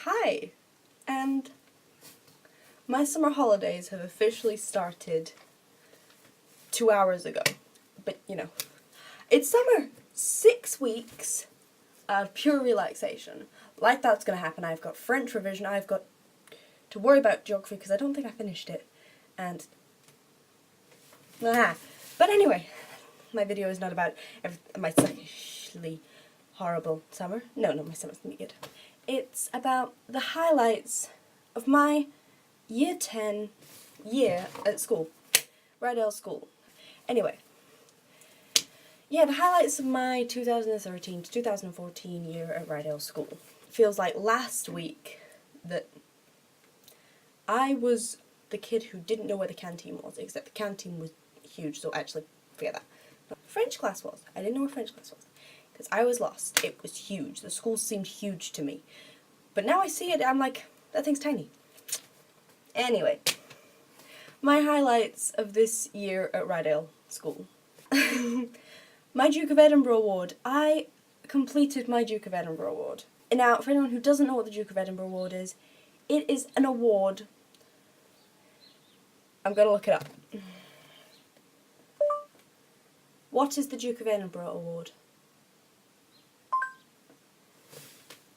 Hi, and my summer holidays have officially started 2 hours ago. But it's summer. 6 weeks of pure relaxation. Like that's gonna happen. I've got French revision. I've got to worry about geography because I don't think I finished it. And but anyway, my video is not about my suckishly horrible summer. No, my summer's gonna be good. It's about the highlights of my year 10 year at school. Rydell School. Anyway. Yeah, the highlights of my 2013 to 2014 year at Rydell School. Feels like last week that I was the kid who didn't know where the canteen was, except the canteen was huge, so actually, forget that. No, French class was. I didn't know where French class was. Because I was lost. It was huge. The school seemed huge to me. But now I see it, I'm like, that thing's tiny. Anyway. My highlights of this year at Rydell School. My Duke of Edinburgh Award. I completed my Duke of Edinburgh Award. Now, for anyone who doesn't know what the Duke of Edinburgh Award is, it is an award. I'm gonna look it up. What is the Duke of Edinburgh Award?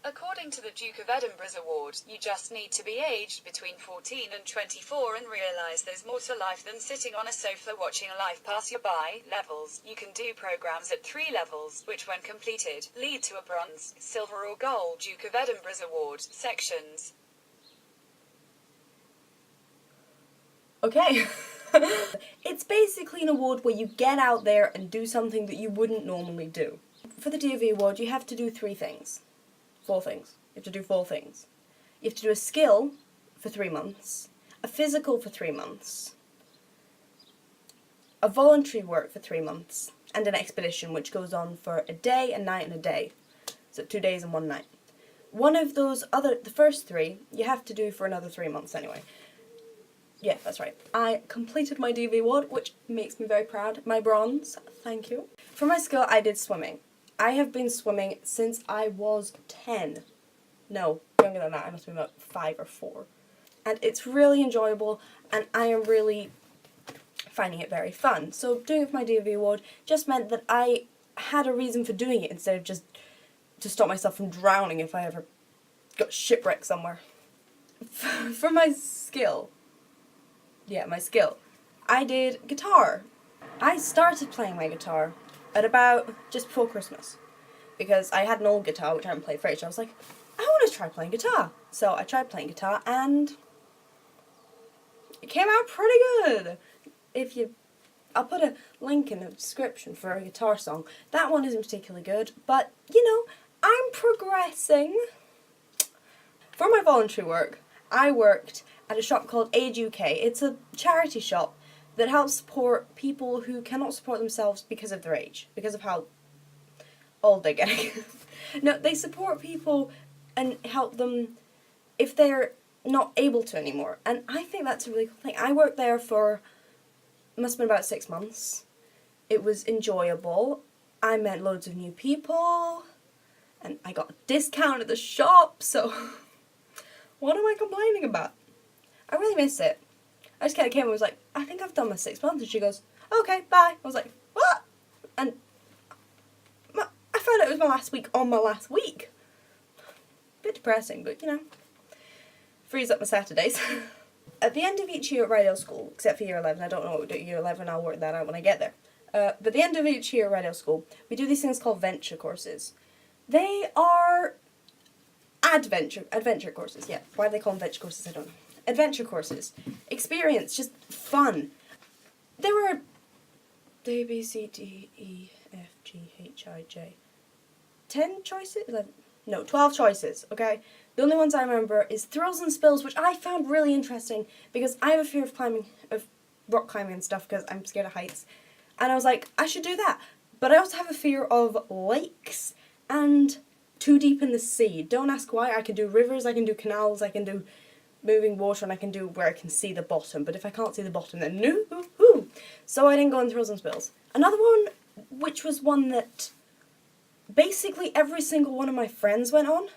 According to the Duke of Edinburgh's award, you just need to be aged between 14 and 24 and realise there's more to life than sitting on a sofa watching life pass you by. Levels. You can do programs at 3 levels, which when completed, lead to a bronze, silver or gold Duke of Edinburgh's award. Sections. Okay. It's basically an award where you get out there and do something that you wouldn't normally do. For the DOV award, you have to do 3 things. 4 things. You have to do 4 things. You have to do a skill for 3 months, a physical for 3 months, a voluntary work for 3 months, and an expedition which goes on for a day, a night, and a day. So 2 days and 1 night. One of those the first 3, you have to do for another 3 months anyway. Yeah, that's right. I completed my DV award, which makes me very proud. My bronze, thank you. For my skill, I did swimming. I have been swimming since I was 10. No, younger than that. I must have been about 5 or 4. And it's really enjoyable, and I am really finding it very fun. So doing it for my DV award just meant that I had a reason for doing it instead of just to stop myself from drowning if I ever got shipwrecked somewhere. For my skill. Yeah, my skill. I did guitar. I started playing my guitar at about just before Christmas, because I had an old guitar which I hadn't played for ages. I was like, I want to try playing guitar. So I tried playing guitar and it came out pretty good. I'll put a link in the description for a guitar song. That one isn't particularly good, but I'm progressing. For my voluntary work, I worked at a shop called Age UK. It's a charity shop that helps support people who cannot support themselves because of their age, because of how old they're getting. No, they support people and help them if they're not able to anymore. And I think that's a really cool thing. I worked there for, must have been about 6 months. It was enjoyable. I met loads of new people. And I got a discount at the shop, so what am I complaining about? I really miss it. I just kind of came and was like, I think I've done my 6 months. And she goes, okay, bye. I was like, what? And I found out it was my last week on my last week. Bit depressing, but frees up my Saturdays. At the end of each year at Rydell School, except for year 11, I don't know what we do at year 11, I'll work that out when I get there. But at the end of each year at Rydell School, we do these things called venture courses. They are adventure courses, yeah. Why do they call them venture courses, I don't know. Adventure courses. Experience, just fun. There were A, B, C, D, E, F, G, H, I, J. 10 choices? 11? No, 12 choices, okay? The only ones I remember is Thrills and Spills, which I found really interesting because I have a fear of rock climbing and stuff because I'm scared of heights. And I was like, I should do that. But I also have a fear of lakes and too deep in the sea. Don't ask why. I can do rivers, I can do canals, I can do moving water, and I can do where I can see the bottom, but if I can't see the bottom, then no. So I didn't go on Thrills and Spills. Another one, which was one that basically every single one of my friends went on,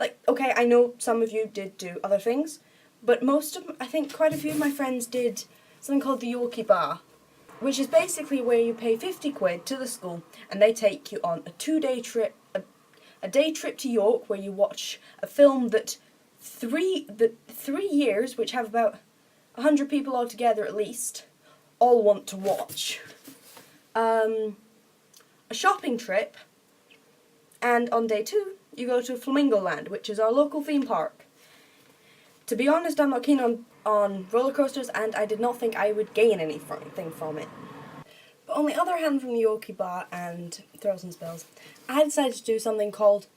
Like, okay, I know some of you did do other things, but I think quite a few of my friends did something called the Yorkie Bar, which is basically where you pay 50 quid to the school and they take you on a 2-day trip, a day trip to York where you watch a film that 3 years, which have about 100 people altogether at least, all want to watch. A shopping trip, and on day 2 you go to Flamingo Land, which is our local theme park. To be honest, I'm not keen on roller coasters, and I did not think I would gain anything from it. But on the other hand, from the Yorkie Bar and Thrills and Spills, I decided to do something called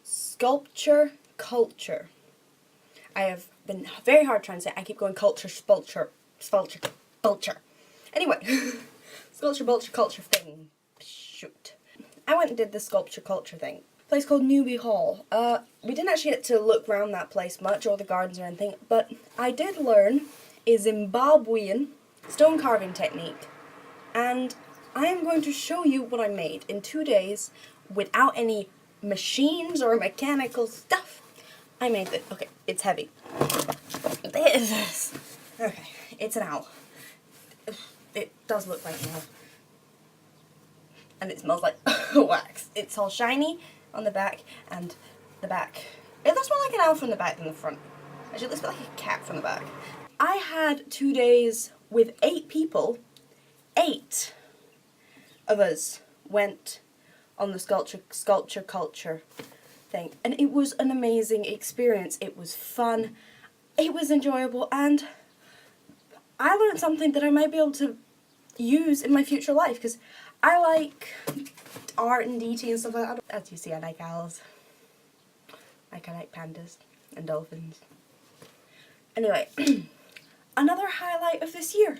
Sculpture Culture. I have been very hard trying to say. I keep going culture, spulture. Anyway, Sculpture, Bulture, Culture thing. Shoot. I went and did the Sculpture Culture thing. A place called Newby Hall. We didn't actually get to look around that place much, or the gardens or anything, but I did learn a Zimbabwean stone carving technique. And I am going to show you what I made in 2 days without any machines or mechanical stuff. I made this. Okay, it's heavy. This. Okay, it's an owl. It does look like an owl. And it smells like wax. It's all shiny on the back, and the back. It looks more like an owl from the back than the front. Actually, it looks like a cat from the back. I had 2 days with 8 people. 8 of us went on the sculpture culture thing, and it was an amazing experience. It was fun, it was enjoyable, and I learned something that I might be able to use in my future life, because I like art and DT and stuff like that. As you see, I like owls. I like pandas and dolphins. Anyway, another highlight of this year.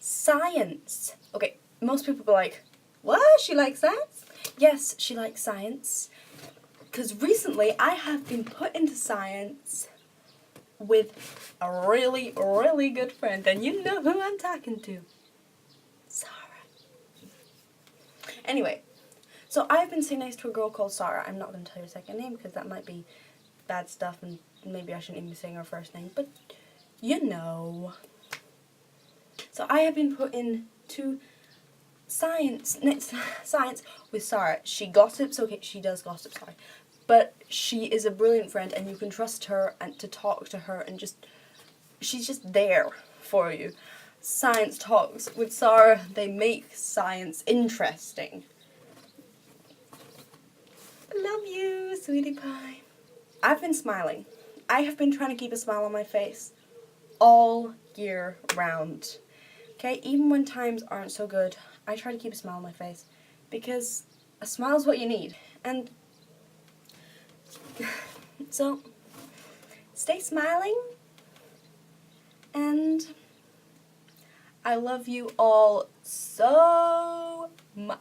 Science. Okay, most people be like, what? She likes science? Yes, she likes science. Because recently I have been put into science with a really, really good friend. And you know who I'm talking to. Sarah. Anyway, so I've been sitting next to a girl called Sarah. I'm not going to tell your second name because that might be bad stuff and maybe I shouldn't even be saying her first name. But you know. So I have been put into science with Sarah. She gossips, okay, she does gossip, sorry. But she is a brilliant friend and you can trust her and to talk to her and she's just there for you. Science talks with Sarah, they make science interesting. I love you, sweetie pie. I've been smiling. I have been trying to keep a smile on my face all year round. Okay, even when times aren't so good, I try to keep a smile on my face because a smile is what you need. And so, stay smiling, and I love you all so much.